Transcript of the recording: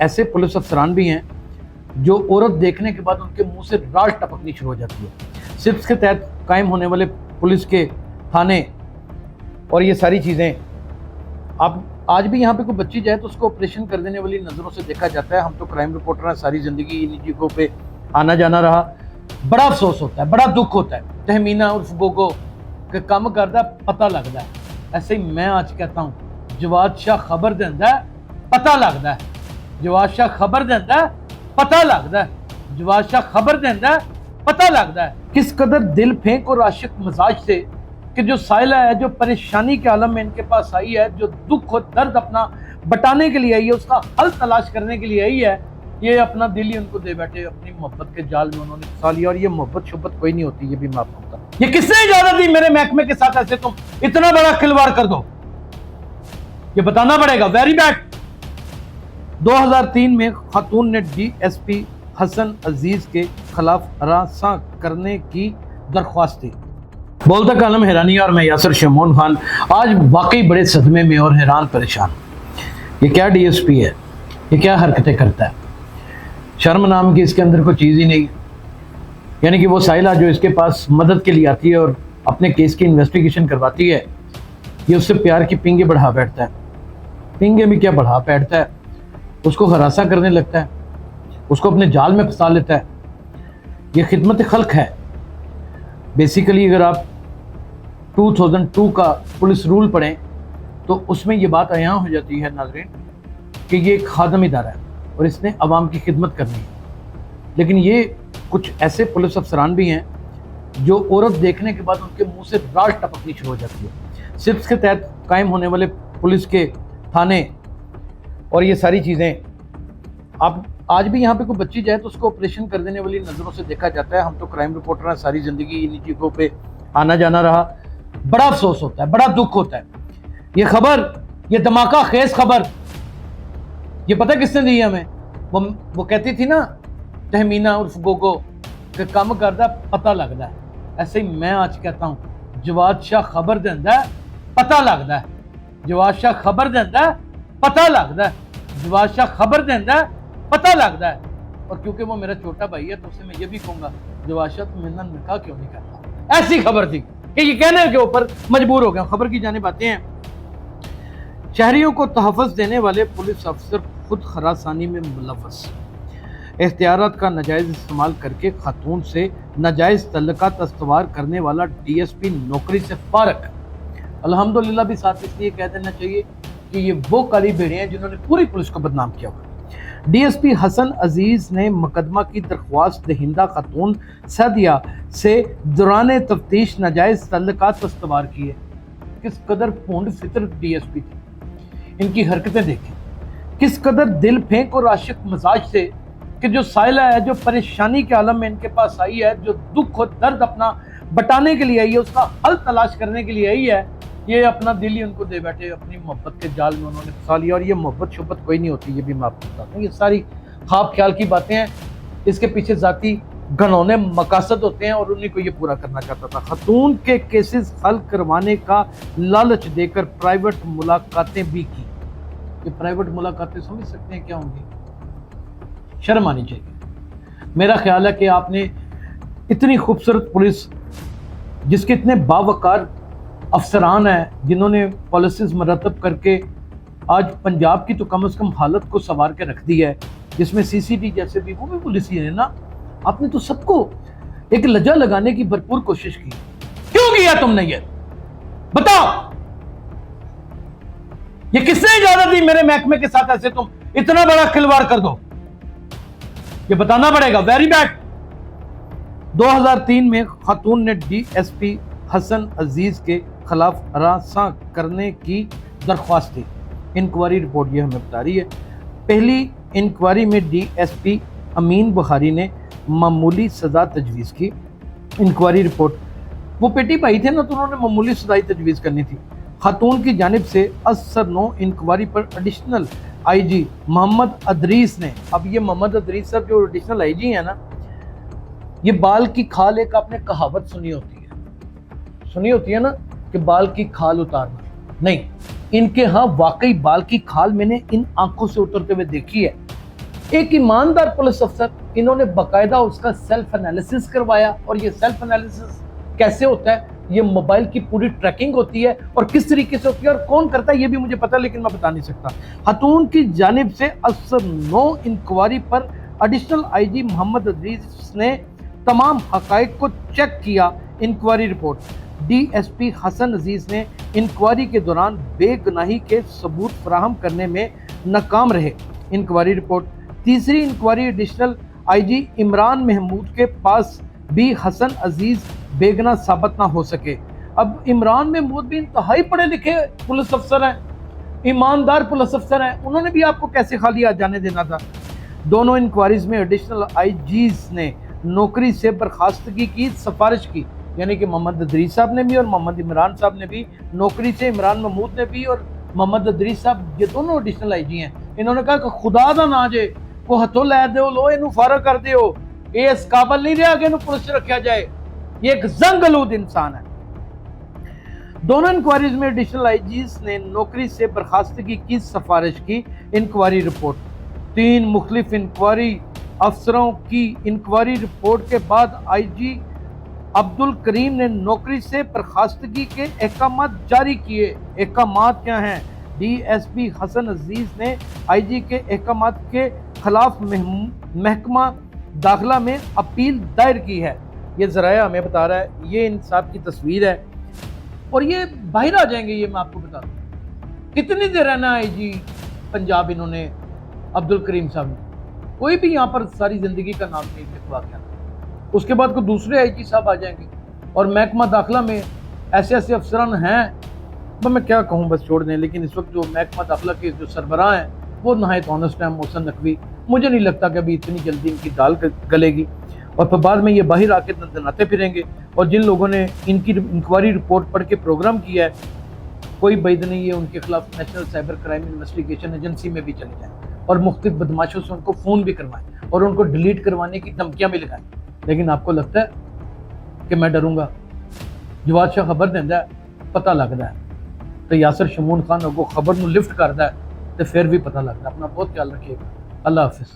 ایسے پولیس افسران بھی ہیں جو عورت دیکھنے کے بعد ان کے منہ سے راڑ ٹپکنی شروع ہو جاتی ہے۔ سپس کے تحت قائم ہونے والے پولیس کے تھانے اور یہ ساری چیزیں، اب آج بھی یہاں پہ کوئی بچی جائے تو اس کو آپریشن کر دینے والی نظروں سے دیکھا جاتا ہے۔ ہم تو کرائم رپورٹر ہیں، ساری زندگی انہی چیزوں پہ آنا جانا رہا۔ بڑا افسوس ہوتا ہے، بڑا دکھ ہوتا ہے۔ تہمینہ عرف گوگو کہ کم کردا پتہ لگتا ہے، ایسے ہی میں آج کہتا ہوں جواد شاہ خبر دیندا ہے، پتہ لگتا ہے۔ جواد شاہ خبر دیندا ہے، پتہ لگتا ہے۔ جواد شاہ خبر دیندا ہے، پتہ لگتا ہے۔ کس قدر دل پھینک اور عاشق مزاج سے کہ جو سائلہ ہے، جو پریشانی کے عالم میں ان کے پاس آئی ہے، جو دکھ اور درد اپنا بٹانے کے لیے آئی ہے، اس کا حل تلاش کرنے کے لیے آئی ہے، یہ اپنا دل ہی ان کو دے بیٹھے، اپنی محبت کے جال میں انہوں نے پھنسا لیا۔ اور یہ محبت شبت کوئی نہیں ہوتی، یہ بھی میں آپ کو بتا دوں۔ یہ کس نے اجازت دی میرے محکمے کے ساتھ ایسے تم اتنا بڑا کھلواڑ کر دو؟ یہ بتانا پڑے گا۔ Very bad. 2003 میں خاتون نے ڈی ایس پی حسن عزیز کے خلاف ہراساں کرنے کی درخواست دی۔ بولتا کالم حیرانی اور میں یاسر شمعون خان آج واقعی بڑے صدمے میں اور حیران پریشان۔ یہ کیا ڈی ایس پی ہے؟ یہ کیا حرکتیں کرتا ہے؟ شرم نام کی اس کے اندر کوئی چیز ہی نہیں۔ یعنی کہ وہ سائلہ جو اس کے پاس مدد کے لیے آتی ہے اور اپنے کیس کی انویسٹیگیشن کرواتی ہے، یہ اس سے پیار کی پنگے بڑھا بیٹھتا ہے۔ پنگے بھی کیا بڑھا بیٹھتا ہے، اس کو ہراساں کرنے لگتا ہے، اس کو اپنے جال میں پھنسا لیتا ہے۔ یہ خدمت خلق ہے۔ بیسیکلی اگر آپ 2002 کا پولیس رول پڑھیں تو اس میں یہ بات عیاں ہو جاتی ہے ناظرین کہ یہ ایک خادم ادارہ ہے اور اس نے عوام کی خدمت کرنی ہے۔ لیکن یہ کچھ ایسے پولیس افسران بھی ہیں جو عورت دیکھنے کے بعد ان کے منہ سے راڑ ٹپکنی شروع ہو جاتی ہے۔ سپس کے تحت قائم ہونے والے پولیس کے تھانے اور یہ ساری چیزیں، اب آج بھی یہاں پہ کوئی بچی جائے تو اس کو آپریشن کر دینے والی نظروں سے دیکھا جاتا ہے۔ ہم تو کرائم رپورٹر ہیں، ساری زندگی انہی چیزوں پہ آنا جانا رہا۔ بڑا افسوس ہوتا ہے، بڑا دکھ ہوتا ہے۔ یہ خبر، یہ دھماکہ خیز خبر، یہ پتہ کس نے دی ہمیں؟ وہ کہتی تھی نا تہمینہ عرف گوگو کہ کم کردا پتہ لگتا ہے، ایسے ہی میں آج کہتا ہوں جواد شاہ خبر دیندا ہے، پتہ لگتا ہے۔ جواد شاہ خبر دیندا ہے، پتہ لگتا ہے۔ جواد شاہ خبر دیندا ہے، پتہ لگتا ہے۔ اور کیونکہ وہ میرا چھوٹا بھائی ہے تو اسے میں یہ بھی کہوں گا جواد شاہ تم میرے نکاح کیوں نہیں کرتا؟ ایسی خبر تھی کہ یہ کہنے کے اوپر مجبور ہو گیا۔ خبر کی جانب آتے ہیں۔ شہریوں کو تحفظ دینے والے پولیس افسر خود ہراسانی میں ملوث، اختیارات کا ناجائز استعمال کر کے خاتون سے ناجائز تعلقات استوار کرنے والا ڈی ایس پی نوکری سے فارغ۔ الحمدللہ بھی ساتھ اس لیے کہہ دینا چاہیے کہ یہ وہ کالی بھیڑیں ہیں جنہوں نے پوری پولیس کو بدنام کیا ہوا۔ D S P Hasan Aziz نے مقدمہ کی درخواست دہندہ خاتون سعدیہ سے دوران تفتیش ناجائز تعلقات استوار کیے۔ کس قدر پونڈ فطر ڈی ایس پی تھی، ان کی حرکتیں دیکھیں۔ کس قدر دل پھینک اور عاشق مزاج سے کہ جو سائلہ ہے، جو پریشانی کے عالم میں ان کے پاس آئی ہے، جو دکھ اور درد اپنا بٹانے کے لیے آئی ہے، اس کا حل تلاش کرنے کے لیے آئی ہے، یہ اپنا دل ہی ان کو دے بیٹھے، اپنی محبت کے جال میں انہوں نے پھنسا لیا۔ اور یہ محبت شبت کوئی نہیں ہوتی، یہ بھی میں آپ کو بتاتا ہوں۔ یہ ساری خواب خیال کی باتیں ہیں، اس کے پیچھے ذاتی گھنونے مقاصد ہوتے ہیں اور انہیں کو یہ پورا کرنا چاہتا تھا۔ خاتون کے کیسز حل کروانے کا لالچ دے کر پرائیویٹ ملاقاتیں بھی کی۔ یہ پرائیویٹ ملاقاتیں سمجھ سکتے ہیں کیا ہوں گی؟ شرم آنی چاہیے۔ میرا خیال ہے کہ آپ نے اتنی خوبصورت پولیس جس کے اتنے باوقار افسران ہیں، جنہوں نے پالیسیز مرتب کر کے آج پنجاب کی تو کم از کم حالت کو سنوار کے رکھ دی ہے، جس میں سی سی ٹی جیسے بھی وہ بھی پولیس ہی ہے نا۔ آپ نے تو سب کو ایک لجا لگانے کی بھرپور کوشش کی۔ کیوں کیا تم نے یہ؟ بتاؤ۔ یہ کس نے اجازت دی میرے محکمے کے ساتھ ایسے تم اتنا بڑا کھلواڑ کر دو؟ یہ بتانا پڑے گا۔ Very bad. 2003 میں خاتون نے ڈی ایس پی حسن عزیز کے خلاف ہراساں کرنے کی درخواست دی۔ انکوائری رپورٹ یہ ہمیں بتا رہی ہے۔ پہلی انکوائری میں ڈی ایس پی امین بخاری نے معمولی سزا تجویز کی۔ انکوائری رپورٹ، وہ پیٹی بھائی تھے نا تو انہوں نے معمولی سزا تجویز کرنی تھی۔ خاتون کی جانب سے از نو انکوائری پر ایڈیشنل آئی جی محمد ادریس نے، اب یہ محمد ادریس صاحب جو ایڈیشنل آئی جی ہیں نا، یہ بال کی کھال ایک آپ نے کہاوت سنی ہوتی ہے نا کہ بال کی کھال اتارنا نہیں، ان کے ہاں واقعی بال کی کھال میں نے ان آنکھوں سے اترتے ہوئے دیکھی ہے ایک ایماندار پولیس افسر، انہوں نے باقاعدہ اس کا سیلف انالیسس کروایا، اور یہ سیلف انالیسس کیسے ہوتا ہے؟ یہ موبائل کی پوری ٹریکنگ ہوتی ہے، اور کس طریقے سے ہوتی ہے اور کون کرتا ہے یہ بھی مجھے پتا، لیکن میں بتا نہیں سکتا۔ خاتون کی جانب سے افسر 9 انکوائری پر ایڈیشنل آئی جی محمد عزیز نے تمام حقائق کو چیک کیا۔ Inquiry report, D S P Hasan Aziz نے انکوائری کے دوران بے گناہی کے ثبوت فراہم کرنے میں ناکام رہے۔ انکوائری رپورٹ، تیسری انکوائری ایڈیشنل آئی جی عمران محمود کے پاس بھی حسن عزیز بے گناہ ثابت نہ ہو سکے۔ اب عمران محمود بھی انتہائی پڑھے لکھے پولیس افسر ہیں، ایماندار پولیس افسر ہیں، انہوں نے بھی آپ کو کیسے خالی ہاتھ جانے دینا تھا؟ دونوں انکوائریز میں ایڈیشنل آئی جیز نے نوکری سے برخاستگی کی سفارش کی، یعنی کہ محمد ادریس صاحب نے بھی اور محمد عمران صاحب نے بھی نوکری سے، عمران محمود نے بھی اور محمد ادریس صاحب، یہ دونوں ایڈیشنل آئی جی ہیں۔ انہوں نے کہا کہ خدا دا نہ جے کو ہتھوں لے دیو، لو انہوں فارغ کر دیو، یہ اس قابل نہیں رہا کہ انہوں پولیس سے رکھا جائے، یہ ایک زنگ آلود انسان ہے۔ دونوں انکوائریز میں ایڈیشنل آئی جیز نے نوکری سے برخاستگی کی سفارش کی۔ انکوائری رپورٹ، 3 مختلف انکوائری افسروں کی انکوائری رپورٹ کے بعد آئی جی عبدالکریم نے نوکری سے برخاستگی کے احکامات جاری کیے۔ احکامات کیا ہیں؟ D S P Hasan Aziz نے آئی جی کے احکامات کے خلاف محکمہ داخلہ میں اپیل دائر کی ہے۔ یہ ذرائع ہمیں بتا رہا ہے، یہ ان صاحب کی تصویر ہے، اور یہ باہر آ جائیں گے، یہ میں آپ کو بتا دوں۔ کتنی دیر رہنا آئی جی پنجاب انہوں نے عبدالکریم صاحب نے، کوئی بھی یہاں پر ساری زندگی کا نام نہیں لکھوا کے، اس کے بعد کوئی دوسرے آئی جی صاحب آ جائیں گے، اور محکمہ داخلہ میں ایسے ایسے افسران ہیں، میں کیا کہوں، بس چھوڑ دیں۔ لیکن اس وقت جو محکمہ داخلہ کے جو سربراہ ہیں وہ نہایت آنسٹ ہیں، محسن نقوی، مجھے نہیں لگتا کہ ابھی اتنی جلدی ان کی دال گلے گی، اور پھر بعد میں یہ باہر آ کے دندناتے پھریں گے۔ اور جن لوگوں نے ان کی انکوائری رپورٹ پڑھ کے پروگرام کیا ہے، کوئی بعید نہیں ہے ان کے خلاف national cyber crime investigation agency میں بھی چلے جائیں، اور مختلف بدماشوں سے ان کو فون بھی کروائیں، اور ان کو ڈیلیٹ کروانے کی دھمکیاں بھی لگائیں۔ لیکن آپ کو لگتا ہے کہ میں ڈروں گا؟ جواد شاہ خبر دینا ہے، پتہ لگتا ہے، تو یاسر شمون خان اگو خبر نو لفٹ کرتا ہے تو پھر بھی پتہ لگتا ہے۔ اپنا بہت خیال رکھیے گا، اللہ حافظ۔